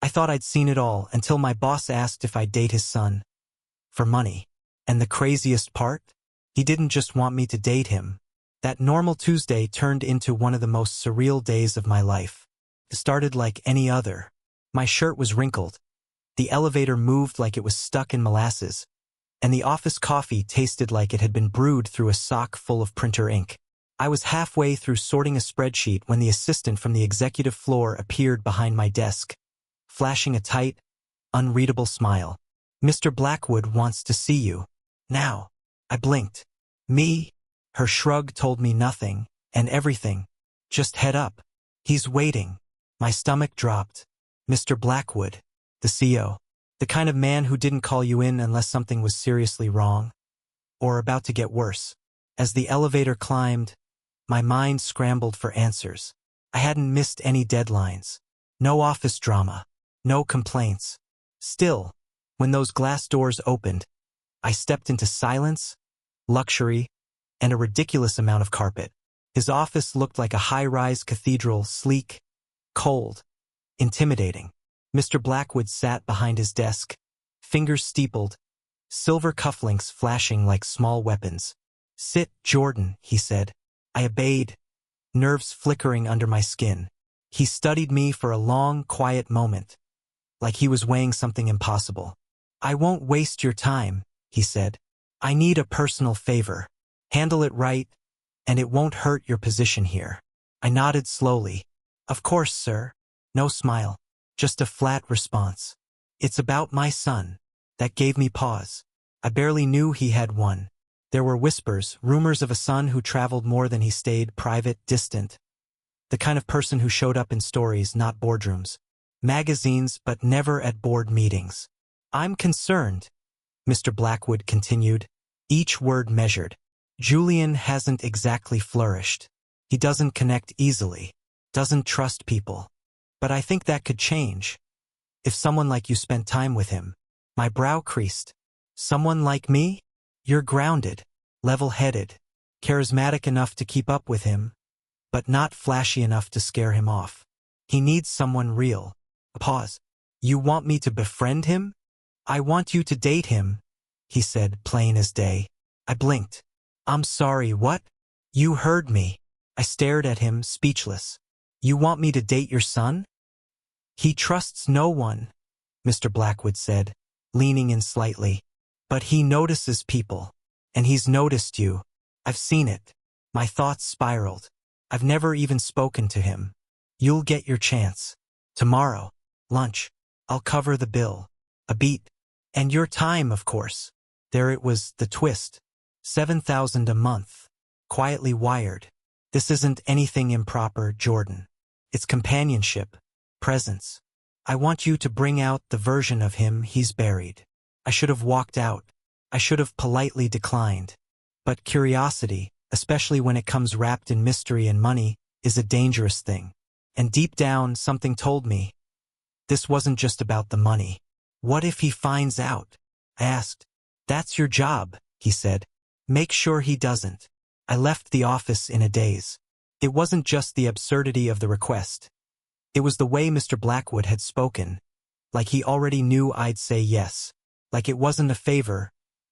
thought I'd seen it all until my boss asked if I'd date his son. For money. And the craziest part? He didn't just want me to date him. That normal Tuesday turned into one of the most surreal days of my life. It started like any other. My shirt was wrinkled. The elevator moved like it was stuck in molasses. And the office coffee tasted like it had been brewed through a sock full of printer ink. I was halfway through sorting a spreadsheet when the assistant from the executive floor appeared behind my desk, flashing a tight, unreadable smile. "Mr. Blackwood wants to see you. Now." I blinked. Me? Her shrug told me nothing, and everything. "Just head up. He's waiting." My stomach dropped. Mr. Blackwood, the CEO. The kind of man who didn't call you in unless something was seriously wrong, or about to get worse. As the elevator climbed, my mind scrambled for answers. I hadn't missed any deadlines. No office drama. No complaints. Still, when those glass doors opened, I stepped into silence, luxury, and a ridiculous amount of carpet. His office looked like a high-rise cathedral, sleek, cold, intimidating. Mr. Blackwood sat behind his desk, fingers steepled, silver cufflinks flashing like small weapons. "Sit, Jordan," he said. I obeyed, nerves flickering under my skin. He studied me for a long, quiet moment, like he was weighing something impossible. "I won't waste your time," he said. "I need a personal favor. Handle it right, and it won't hurt your position here." I nodded slowly. "Of course, sir." No smile, just a flat response. "It's about my son." That gave me pause. I barely knew he had one. There were whispers, rumors of a son who traveled more than he stayed, private, distant. The kind of person who showed up in stories, not boardrooms. Magazines, but never at board meetings. "I'm concerned," Mr. Blackwood continued, each word measured. "Julian hasn't exactly flourished. He doesn't connect easily, doesn't trust people. But I think that could change. If someone like you spent time with him." My brow creased. "Someone like me? You're grounded, level-headed, charismatic enough to keep up with him, but not flashy enough to scare him off. He needs someone real." A pause. "You want me to befriend him?" "I want you to date him," he said, plain as day. I blinked. "I'm sorry, what?" "You heard me." I stared at him, speechless. "You want me to date your son?" "He trusts no one," Mr. Blackwood said, leaning in slightly. "But he notices people. And he's noticed you. I've seen it." My thoughts spiraled. "I've never even spoken to him." "You'll get your chance. Tomorrow. Lunch. I'll cover the bill." A beat. "And your time, of course." There it was, the twist. 7,000 a month. Quietly wired. "This isn't anything improper, Jordan. It's companionship. Presence. I want you to bring out the version of him he's buried." I should have walked out. I should have politely declined. But curiosity, especially when it comes wrapped in mystery and money, is a dangerous thing. And deep down, something told me this wasn't just about the money. "What if he finds out?" I asked. "That's your job," he said. "Make sure he doesn't." I left the office in a daze. It wasn't just the absurdity of the request. It was the way Mr. Blackwood had spoken, like he already knew I'd say yes, like it wasn't a favor,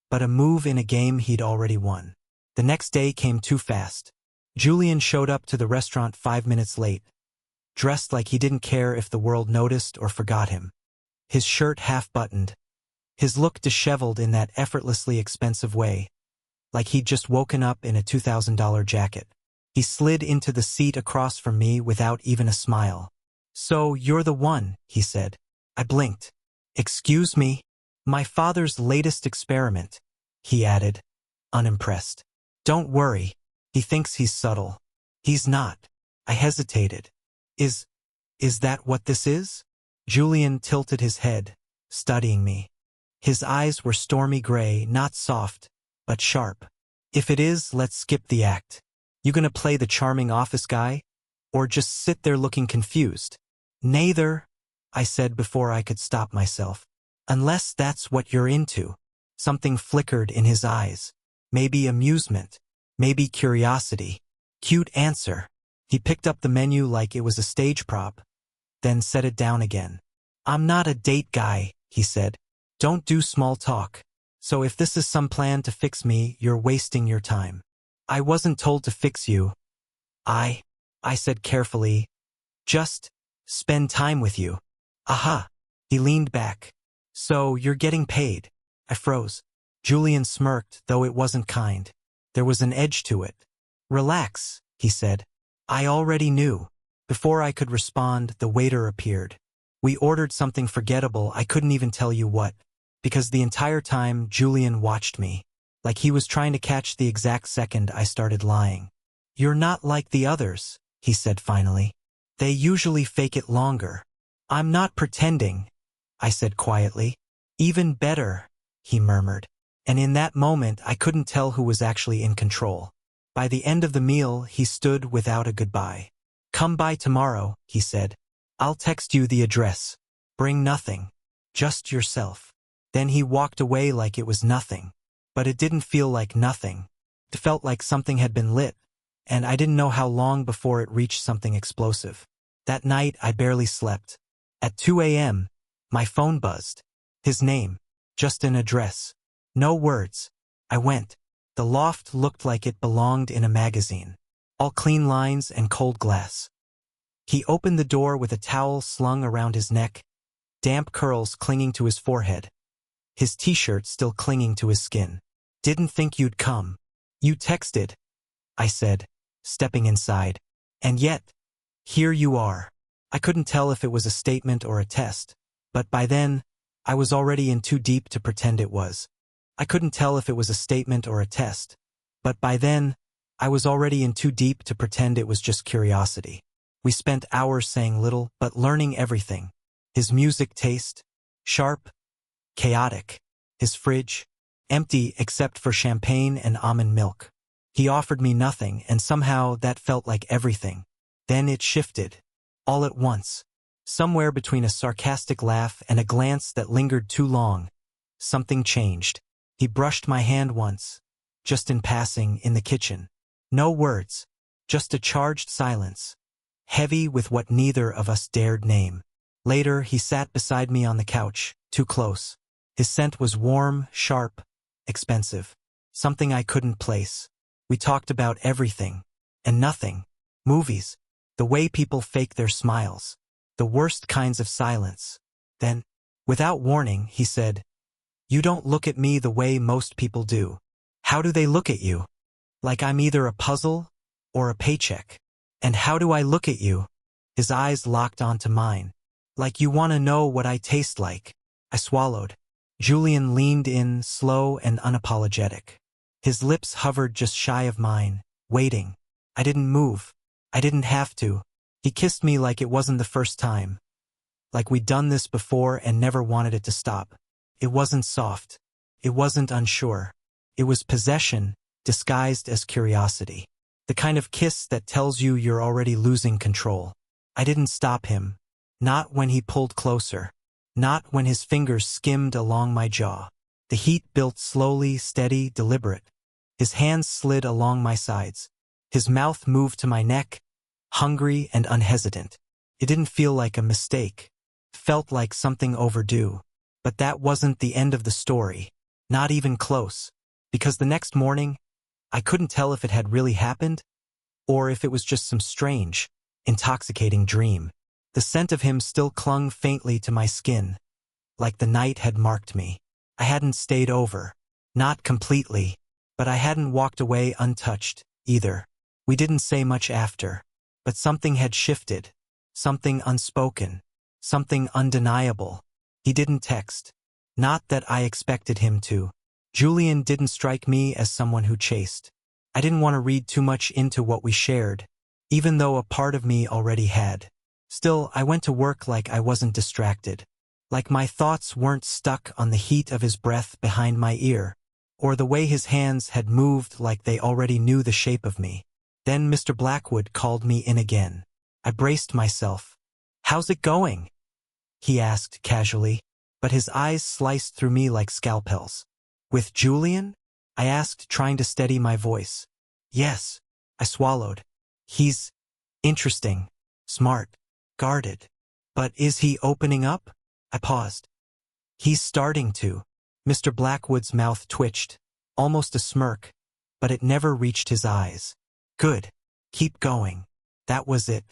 but a move in a game he'd already won. The next day came too fast. Julian showed up to the restaurant 5 minutes late, dressed like he didn't care if the world noticed or forgot him. His shirt half-buttoned, his look disheveled in that effortlessly expensive way, like he'd just woken up in a $2,000 jacket. He slid into the seat across from me without even a smile. "So you're the one," he said. I blinked. "Excuse me?" "My father's latest experiment," he added, unimpressed. "Don't worry. He thinks he's subtle. He's not." I hesitated. Is that what this is?" Julian tilted his head, studying me. His eyes were stormy gray, not soft, but sharp. "If it is, let's skip the act. You gonna play the charming office guy? Or just sit there looking confused?" "Neither," I said before I could stop myself. "Unless that's what you're into." Something flickered in his eyes. Maybe amusement. Maybe curiosity. Cute answer. He picked up the menu like it was a stage prop, then set it down again. I'm not a date guy, he said. Don't do small talk. So if this is some plan to fix me, you're wasting your time. I wasn't told to fix you. I said carefully, just spend time with you. Aha. He leaned back. So you're getting paid. I froze. Julian smirked, though it wasn't kind. There was an edge to it. Relax, he said. I already knew. Before I could respond, the waiter appeared. We ordered something forgettable, I couldn't even tell you what, because the entire time Julian watched me, like he was trying to catch the exact second I started lying. You're not like the others, he said finally. They usually fake it longer. I'm not pretending, I said quietly. Even better, he murmured. And in that moment I couldn't tell who was actually in control. By the end of the meal, he stood without a goodbye. Come by tomorrow, he said. I'll text you the address. Bring nothing. Just yourself. Then he walked away like it was nothing. But it didn't feel like nothing. It felt like something had been lit, and I didn't know how long before it reached something explosive. That night, I barely slept. At 2 a.m., my phone buzzed. His name. Just an address. No words. I went. The loft looked like it belonged in a magazine. All clean lines and cold glass. He opened the door with a towel slung around his neck, damp curls clinging to his forehead, his t-shirt still clinging to his skin. Didn't think you'd come. You texted, I said, stepping inside. And yet, here you are. I couldn't tell if it was a statement or a test, but by then, I was already in too deep to pretend it was. I couldn't tell if it was a statement or a test, but by then, I was already in too deep to pretend it was just curiosity. We spent hours saying little, but learning everything. His music taste, sharp, chaotic. His fridge, empty except for champagne and almond milk. He offered me nothing, and somehow that felt like everything. Then it shifted. All at once. Somewhere between a sarcastic laugh and a glance that lingered too long, something changed. He brushed my hand once, just in passing, in the kitchen. No words, just a charged silence, heavy with what neither of us dared name. Later, he sat beside me on the couch, too close. His scent was warm, sharp, expensive, something I couldn't place. We talked about everything, and nothing. Movies, the way people fake their smiles, the worst kinds of silence. Then, without warning, he said, "You don't look at me the way most people do." How do they look at you? Like I'm either a puzzle or a paycheck. And how do I look at you? His eyes locked onto mine. Like you want to know what I taste like. I swallowed. Julian leaned in, slow and unapologetic. His lips hovered just shy of mine, waiting. I didn't move. I didn't have to. He kissed me like it wasn't the first time. Like we'd done this before and never wanted it to stop. It wasn't soft. It wasn't unsure. It was possession, disguised as curiosity. The kind of kiss that tells you you're already losing control. I didn't stop him. Not when he pulled closer. Not when his fingers skimmed along my jaw. The heat built slowly, steady, deliberate. His hands slid along my sides. His mouth moved to my neck, hungry and unhesitant. It didn't feel like a mistake. It felt like something overdue. But that wasn't the end of the story. Not even close. Because the next morning, I couldn't tell if it had really happened, or if it was just some strange, intoxicating dream. The scent of him still clung faintly to my skin, like the night had marked me. I hadn't stayed over. Not completely. But I hadn't walked away untouched, either. We didn't say much after. But something had shifted. Something unspoken. Something undeniable. He didn't text. Not that I expected him to. Julian didn't strike me as someone who chased. I didn't want to read too much into what we shared, even though a part of me already had. Still, I went to work like I wasn't distracted. Like my thoughts weren't stuck on the heat of his breath behind my ear, or the way his hands had moved like they already knew the shape of me. Then Mr. Blackwood called me in again. I braced myself. "How's it going?" he asked casually, but his eyes sliced through me like scalpels. "With Julian?" I asked, trying to steady my voice. "Yes," I swallowed. "He's interesting, smart, guarded. But is he opening up?" I paused. He's starting to. Mr. Blackwood's mouth twitched, almost a smirk, but it never reached his eyes. Good. Keep going. That was it.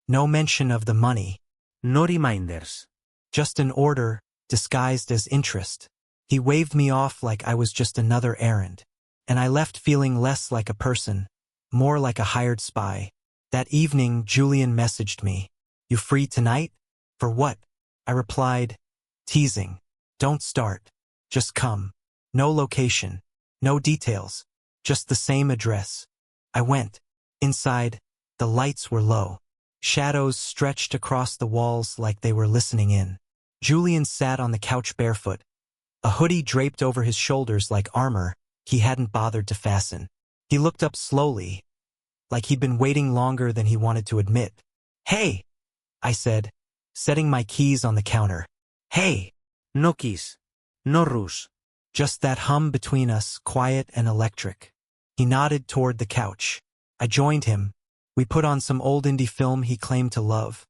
No mention of the money. No reminders. Just an order, disguised as interest. He waved me off like I was just another errand. And I left feeling less like a person, more like a hired spy. That evening, Julian messaged me. You free tonight? For what? I replied, teasing. Don't start. Just come. No location. No details. Just the same address. I went. Inside, the lights were low. Shadows stretched across the walls like they were listening in. Julian sat on the couch barefoot, a hoodie draped over his shoulders like armor he hadn't bothered to fasten. He looked up slowly, like he'd been waiting longer than he wanted to admit. Hey, I said, setting my keys on the counter. Hey. No keys. No rush. Just that hum between us, quiet and electric. He nodded toward the couch. I joined him. We put on some old indie film he claimed to love,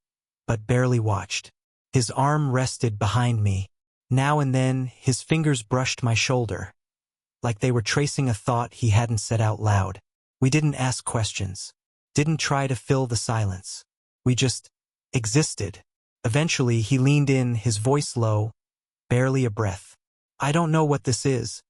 but barely watched. His arm rested behind me. Now and then, his fingers brushed my shoulder, like they were tracing a thought he hadn't said out loud. We didn't ask questions, didn't try to fill the silence. We just existed. Eventually, he leaned in, his voice low, barely a breath. I don't know what this is,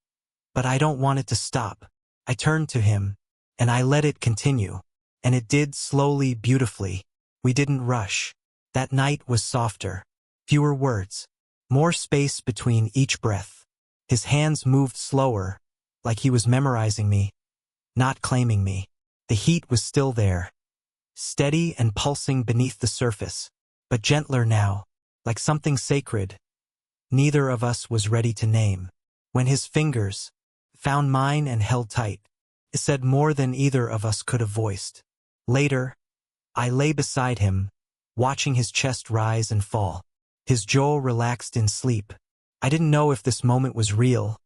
but I don't want it to stop. I turned to him, and I let it continue. And it did, slowly, beautifully. We didn't rush. That night was softer. Fewer words. More space between each breath. His hands moved slower, like he was memorizing me, not claiming me. The heat was still there, steady and pulsing beneath the surface, but gentler now, like something sacred neither of us was ready to name. When his fingers found mine and held tight, it said more than either of us could have voiced. Later, I lay beside him, watching his chest rise and fall. His jaw relaxed in sleep. I didn't know if this moment was real,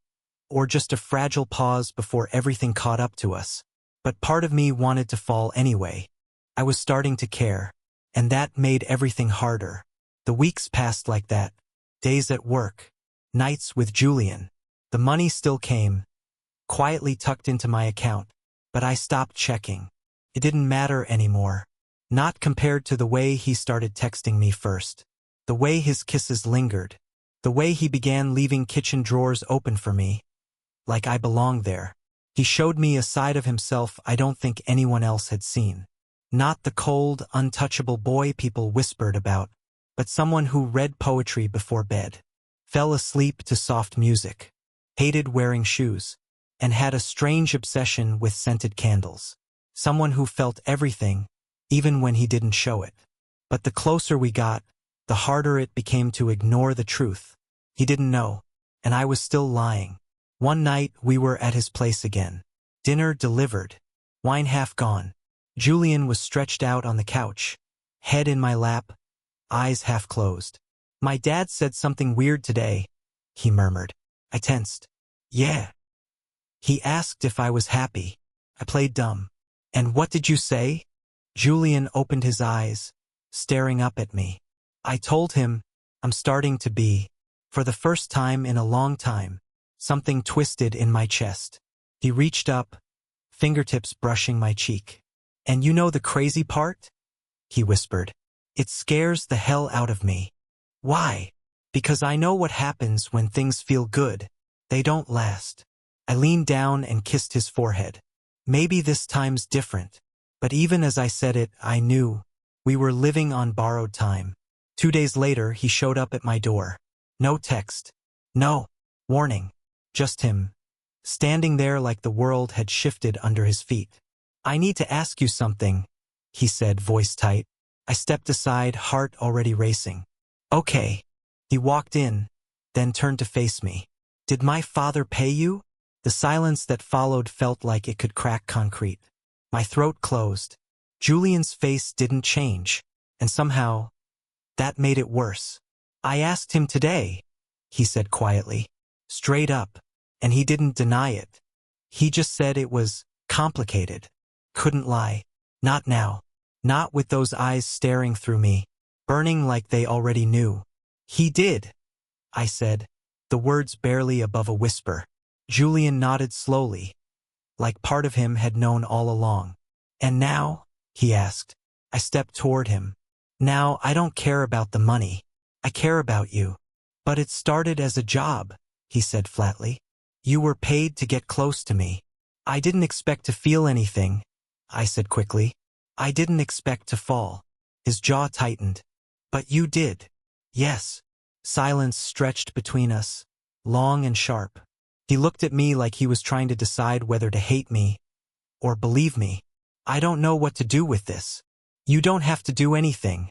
or just a fragile pause before everything caught up to us. But part of me wanted to fall anyway. I was starting to care, and that made everything harder. The weeks passed like that. Days at work, nights with Julian. The money still came, quietly tucked into my account, but I stopped checking. It didn't matter anymore. Not compared to the way he started texting me first. The way his kisses lingered. The way he began leaving kitchen drawers open for me, like I belonged there. He showed me a side of himself I don't think anyone else had seen. Not the cold, untouchable boy people whispered about, but someone who read poetry before bed, fell asleep to soft music, hated wearing shoes, and had a strange obsession with scented candles. Someone who felt everything, even when he didn't show it. But the closer we got, the harder it became to ignore the truth. He didn't know, and I was still lying. One night, we were at his place again. Dinner delivered, wine half gone. Julian was stretched out on the couch, head in my lap, eyes half closed. My dad said something weird today, he murmured. I tensed. Yeah. He asked if I was happy. I played dumb. And what did you say? Julian opened his eyes, staring up at me. I told him, I'm starting to be, for the first time in a long time, something twisted in my chest. He reached up, fingertips brushing my cheek. And you know the crazy part? He whispered. It scares the hell out of me. Why? Because I know what happens when things feel good. They don't last. I leaned down and kissed his forehead. Maybe this time's different. But even as I said it, I knew we were living on borrowed time. 2 days later, he showed up at my door. No text. No warning. Just him, standing there like the world had shifted under his feet. I need to ask you something, he said, voice tight. I stepped aside, heart already racing. Okay. He walked in, then turned to face me. Did my father pay you? The silence that followed felt like it could crack concrete. My throat closed. Julian's face didn't change, and somehow, that made it worse. I asked him today, he said quietly, straight up, and he didn't deny it. He just said it was complicated. Couldn't lie. Not now. Not with those eyes staring through me, burning like they already knew. He did, I said, the words barely above a whisper. Julian nodded slowly, like part of him had known all along. And now? He asked. I stepped toward him. Now I don't care about the money. I care about you. But it started as a job, he said flatly. You were paid to get close to me. I didn't expect to feel anything, I said quickly. I didn't expect to fall. His jaw tightened. But you did. Yes. Silence stretched between us, long and sharp. He looked at me like he was trying to decide whether to hate me or believe me. I don't know what to do with this. You don't have to do anything,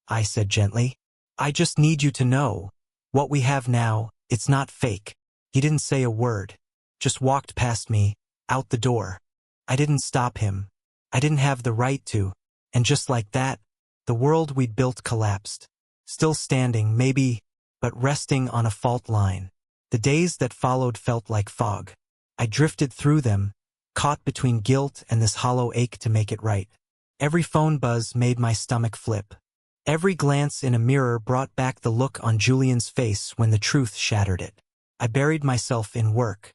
I said gently. I just need you to know, what we have now, it's not fake. He didn't say a word, just walked past me, out the door. I didn't stop him. I didn't have the right to, and just like that, the world we'd built collapsed. Still standing, maybe, but resting on a fault line. The days that followed felt like fog. I drifted through them, caught between guilt and this hollow ache to make it right. Every phone buzz made my stomach flip. Every glance in a mirror brought back the look on Julian's face when the truth shattered it. I buried myself in work,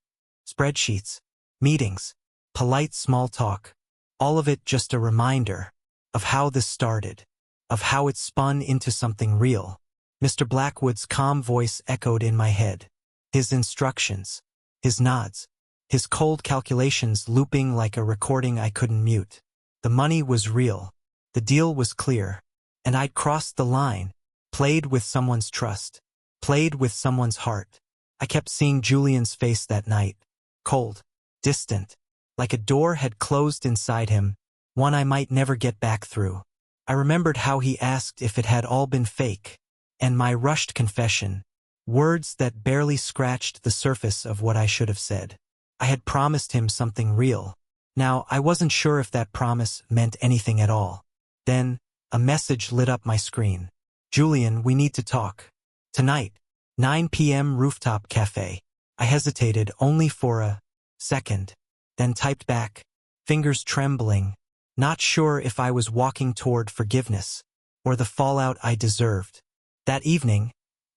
spreadsheets, meetings, polite small talk, all of it just a reminder of how this started, of how it spun into something real. Mr. Blackwood's calm voice echoed in my head. His instructions, his nods, his cold calculations looping like a recording I couldn't mute. The money was real. The deal was clear. And I'd crossed the line, played with someone's trust, played with someone's heart. I kept seeing Julian's face that night, cold, distant, like a door had closed inside him, one I might never get back through. I remembered how he asked if it had all been fake, and my rushed confession, words that barely scratched the surface of what I should have said. I had promised him something real. Now, I wasn't sure if that promise meant anything at all. Then, a message lit up my screen. Julian, we need to talk. Tonight, 9 p.m. rooftop cafe. I hesitated only for a second, then typed back, fingers trembling, not sure if I was walking toward forgiveness or the fallout I deserved. That evening,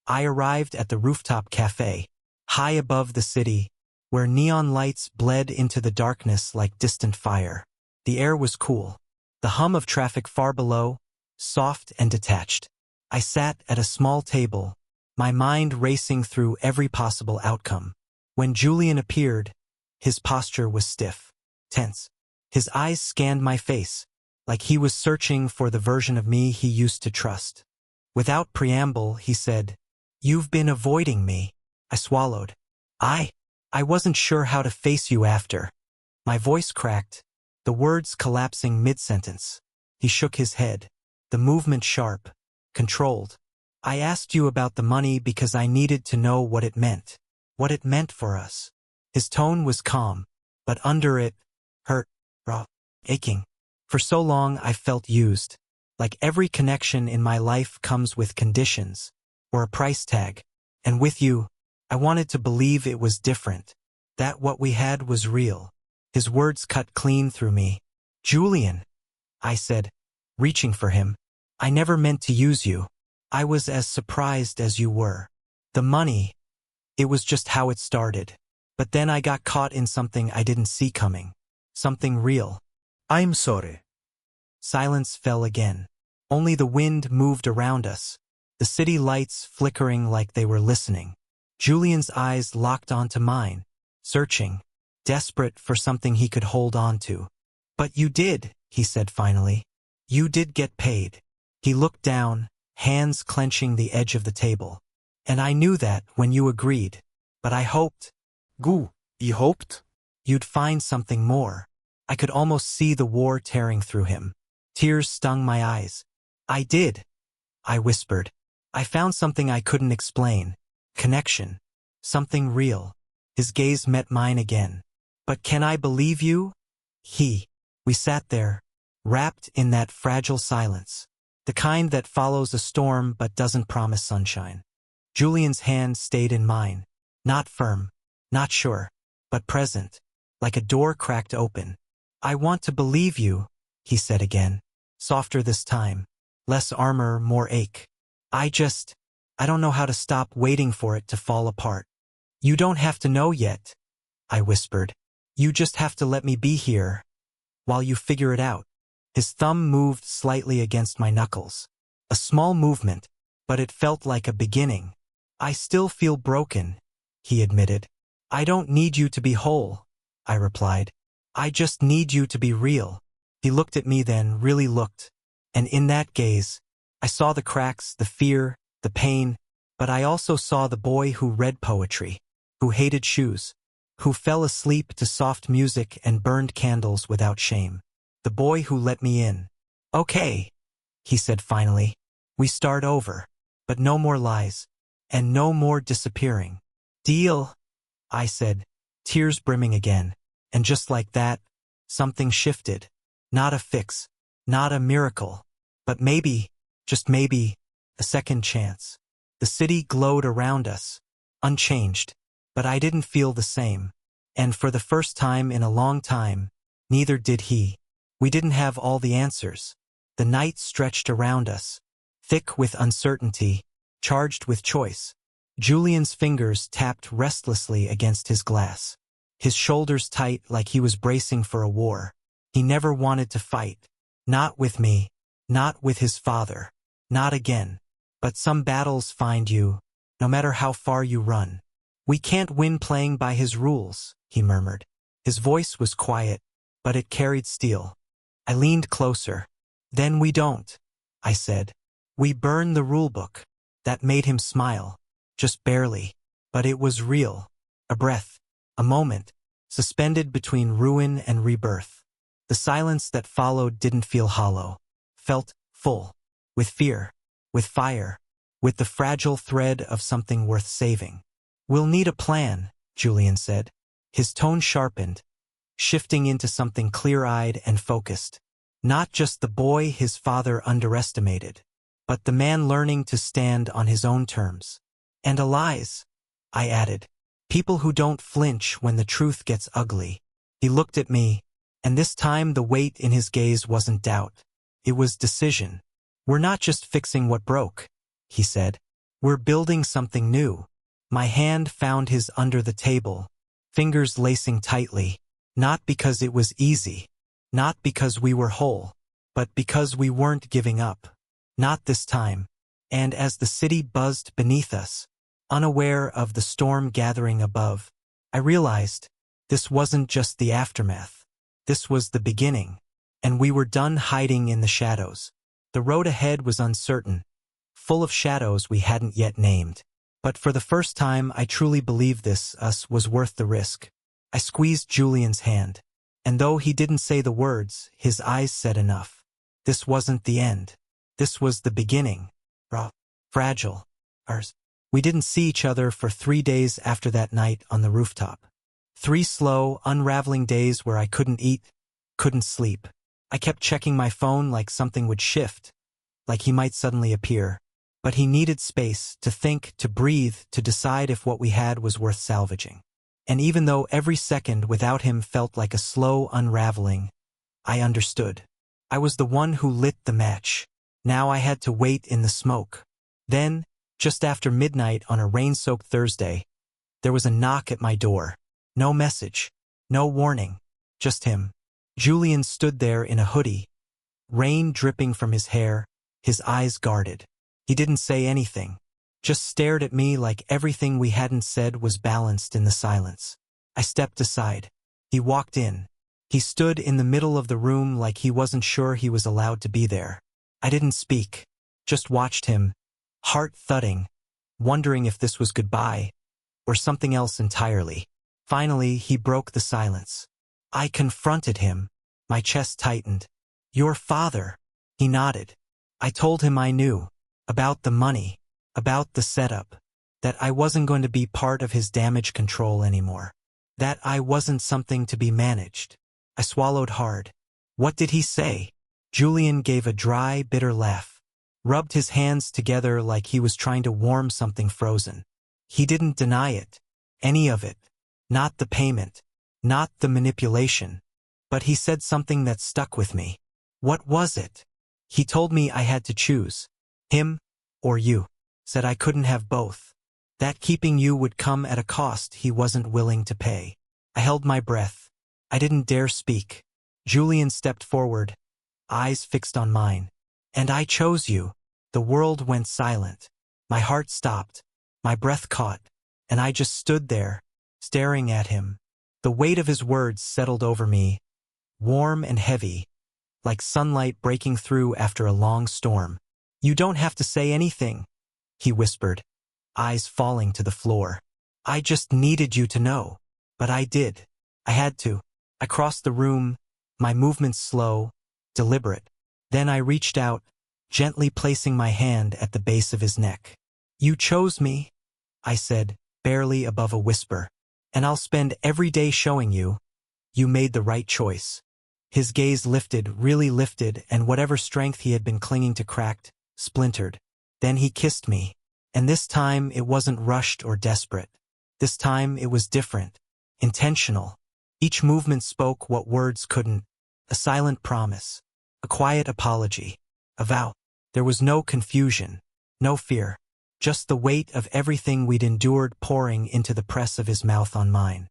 I arrived at the rooftop cafe, high above the city, where neon lights bled into the darkness like distant fire. The air was cool. The hum of traffic far below, soft and detached. I sat at a small table, my mind racing through every possible outcome. When Julian appeared, his posture was stiff, tense. His eyes scanned my face, like he was searching for the version of me he used to trust. Without preamble, he said, "You've been avoiding me." I swallowed. I wasn't sure how to face you after. My voice cracked, the words collapsing mid-sentence. He shook his head, the movement sharp, controlled. I asked you about the money because I needed to know what it meant for us. His tone was calm, but under it, hurt, raw, aching. For so long I felt used, like every connection in my life comes with conditions, or a price tag. And with you, I wanted to believe it was different, that what we had was real. His words cut clean through me. "Julian," I said, reaching for him, "I never meant to use you. I was as surprised as you were. The money, it was just how it started. But then I got caught in something I didn't see coming. Something real." I'm sorry. Silence fell again. Only the wind moved around us, the city lights flickering like they were listening. Julian's eyes locked onto mine, searching, desperate for something he could hold on to. "But you did," he said finally. "You did get paid." He looked down, hands clenching the edge of the table. "And I knew that when you agreed. But I hoped." You hoped? "You'd find something more." I could almost see the war tearing through him. Tears stung my eyes. "I did," I whispered. "I found something I couldn't explain. Connection. Something real." His gaze met mine again. "But can I believe you?" We sat there, wrapped in that fragile silence, the kind that follows a storm but doesn't promise sunshine. Julian's hand stayed in mine, not firm, not sure, but present, like a door cracked open. "I want to believe you," he said again, softer this time, less armor, more ache. I don't know how to stop waiting for it to fall apart. You don't have to know yet, I whispered. You just have to let me be here while you figure it out. His thumb moved slightly against my knuckles. A small movement, but it felt like a beginning. I still feel broken, he admitted. I don't need you to be whole, I replied. I just need you to be real. He looked at me then, really looked. And in that gaze, I saw the cracks, the fear, the pain, but I also saw the boy who read poetry, who hated shoes, who fell asleep to soft music and burned candles without shame. The boy who let me in. Okay, he said finally. We start over, but no more lies, and no more disappearing. Deal, I said, tears brimming again. And just like that, something shifted. Not a fix, not a miracle, but maybe, just maybe, a second chance. The city glowed around us, unchanged, but I didn't feel the same. And for the first time in a long time, neither did he. We didn't have all the answers. The night stretched around us, thick with uncertainty, charged with choice. Julian's fingers tapped restlessly against his glass, his shoulders tight like he was bracing for a war. He never wanted to fight. Not with me, not with his father, not again. But some battles find you, no matter how far you run. We can't win playing by his rules, he murmured. His voice was quiet, but it carried steel. I leaned closer. Then we don't, I said. We burn the rulebook. That made him smile. Just barely. But it was real. A breath. A moment. Suspended between ruin and rebirth. The silence that followed didn't feel hollow. Felt full. With fear. With fire. With the fragile thread of something worth saving. We'll need a plan, Julian said. His tone sharpened, shifting into something clear-eyed and focused. Not just the boy his father underestimated, but the man learning to stand on his own terms. And allies, I added. People who don't flinch when the truth gets ugly. He looked at me, and this time the weight in his gaze wasn't doubt. It was decision. We're not just fixing what broke, he said. We're building something new. My hand found his under the table, fingers lacing tightly, not because it was easy, not because we were whole, but because we weren't giving up. Not this time. And as the city buzzed beneath us, unaware of the storm gathering above, I realized this wasn't just the aftermath. This was the beginning, and we were done hiding in the shadows. The road ahead was uncertain, full of shadows we hadn't yet named. But for the first time, I truly believed this us was worth the risk. I squeezed Julian's hand, and though he didn't say the words, his eyes said enough. This wasn't the end. This was the beginning. Raw, fragile, ours. We didn't see each other for 3 days after that night on the rooftop. 3 slow, unraveling days where I couldn't eat, couldn't sleep. I kept checking my phone like something would shift, like he might suddenly appear. But he needed space, to think, to breathe, to decide if what we had was worth salvaging. And even though every second without him felt like a slow unraveling, I understood. I was the one who lit the match. Now I had to wait in the smoke. Then, just after midnight on a rain-soaked Thursday, there was a knock at my door. No message, no warning, just him. Julian stood there in a hoodie, rain dripping from his hair, his eyes guarded. He didn't say anything, just stared at me like everything we hadn't said was balanced in the silence. I stepped aside. He walked in. He stood in the middle of the room like he wasn't sure he was allowed to be there. I didn't speak, just watched him, heart thudding, wondering if this was goodbye or something else entirely. Finally, he broke the silence. I confronted him. My chest tightened. Your father. He nodded. I told him I knew. About the money, about the setup, that I wasn't going to be part of his damage control anymore, that I wasn't something to be managed. I swallowed hard. What did he say? Julian gave a dry, bitter laugh, rubbed his hands together like he was trying to warm something frozen. He didn't deny it, any of it, not the payment, not the manipulation, but he said something that stuck with me. What was it? He told me I had to choose. Him or you. said I couldn't have both. That keeping you would come at a cost he wasn't willing to pay. I held my breath. I didn't dare speak. Julian stepped forward, eyes fixed on mine. And I chose you. The world went silent. My heart stopped. My breath caught. And I just stood there, staring at him. The weight of his words settled over me, warm and heavy, like sunlight breaking through after a long storm. You don't have to say anything, he whispered, eyes falling to the floor. I just needed you to know. But I did. I had to. I crossed the room, my movements slow, deliberate. Then I reached out, gently placing my hand at the base of his neck. You chose me, I said, barely above a whisper. And I'll spend every day showing you, you made the right choice. His gaze lifted, really lifted, and whatever strength he had been clinging to cracked, splintered. Then he kissed me. And this time it wasn't rushed or desperate. This time it was different, intentional. Each movement spoke what words couldn't, a silent promise, a quiet apology, a vow. There was no confusion, no fear, just the weight of everything we'd endured pouring into the press of his mouth on mine.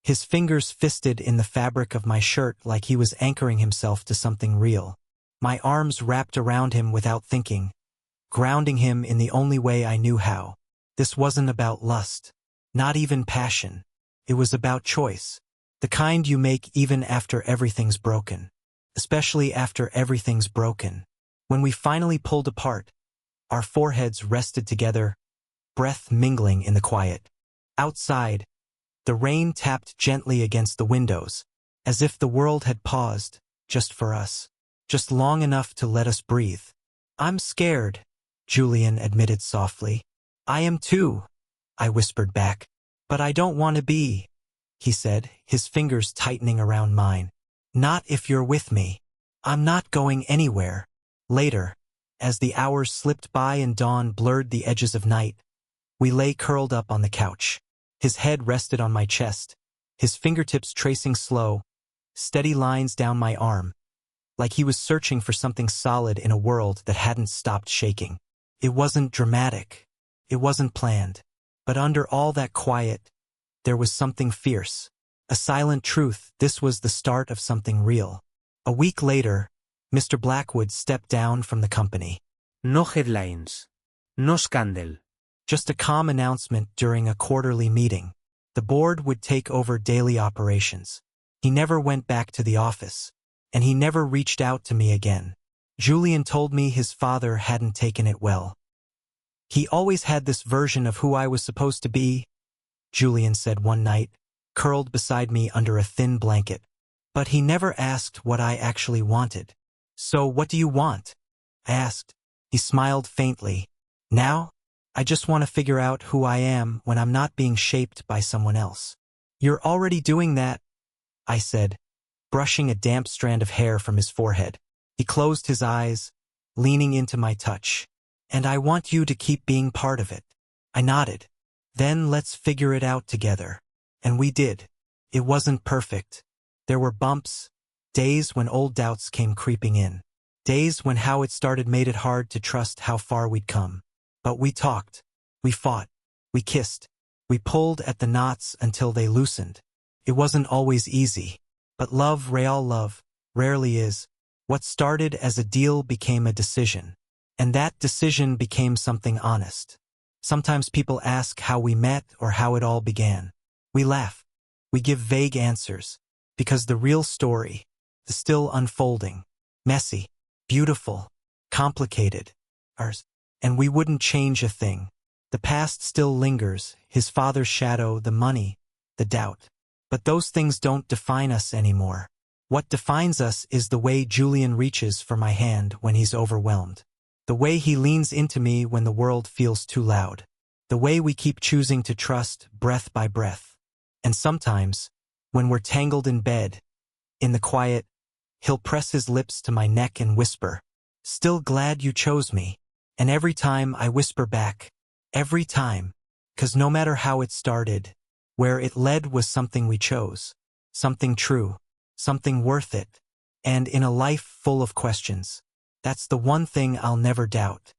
His fingers fisted in the fabric of my shirt like he was anchoring himself to something real. My arms wrapped around him without thinking, grounding him in the only way I knew how. This wasn't about lust, not even passion. It was about choice, the kind you make even after everything's broken, especially after everything's broken. When we finally pulled apart, our foreheads rested together, breath mingling in the quiet. Outside, the rain tapped gently against the windows, as if the world had paused, just for us, just long enough to let us breathe. I'm scared, Julian admitted softly. I am too, I whispered back. But I don't want to be, he said, his fingers tightening around mine. Not if you're with me. I'm not going anywhere. Later, as the hours slipped by and dawn blurred the edges of night, we lay curled up on the couch. His head rested on my chest, his fingertips tracing slow, steady lines down my arm, like he was searching for something solid in a world that hadn't stopped shaking. It wasn't dramatic. It wasn't planned. But under all that quiet, there was something fierce. A silent truth. This was the start of something real. A week later, Mr. Blackwood stepped down from the company. No headlines. No scandal. Just a calm announcement during a quarterly meeting. The board would take over daily operations. He never went back to the office, and he never reached out to me again. Julian told me his father hadn't taken it well. He always had this version of who I was supposed to be, Julian said one night, curled beside me under a thin blanket. But he never asked what I actually wanted. So what do you want? I asked. He smiled faintly. Now? I just want to figure out who I am when I'm not being shaped by someone else. You're already doing that, I said, brushing a damp strand of hair from his forehead. He closed his eyes, leaning into my touch. And I want you to keep being part of it. I nodded. Then let's figure it out together. And we did. It wasn't perfect. There were bumps, days when old doubts came creeping in, days when how it started made it hard to trust how far we'd come. But we talked, we fought, we kissed, we pulled at the knots until they loosened. It wasn't always easy, but love, real love, rarely is. What started as a deal became a decision, and that decision became something honest. Sometimes people ask how we met or how it all began. We laugh. We give vague answers, because the real story, the still unfolding, messy, beautiful, complicated, ours. And we wouldn't change a thing. The past still lingers, his father's shadow, the money, the doubt. But those things don't define us anymore. What defines us is the way Julian reaches for my hand when he's overwhelmed. The way he leans into me when the world feels too loud. The way we keep choosing to trust breath by breath. And sometimes, when we're tangled in bed, in the quiet, he'll press his lips to my neck and whisper, "Still glad you chose me." And every time I whisper back, every time, 'cause no matter how it started, where it led was something we chose, something true, something worth it. And in a life full of questions, that's the one thing I'll never doubt.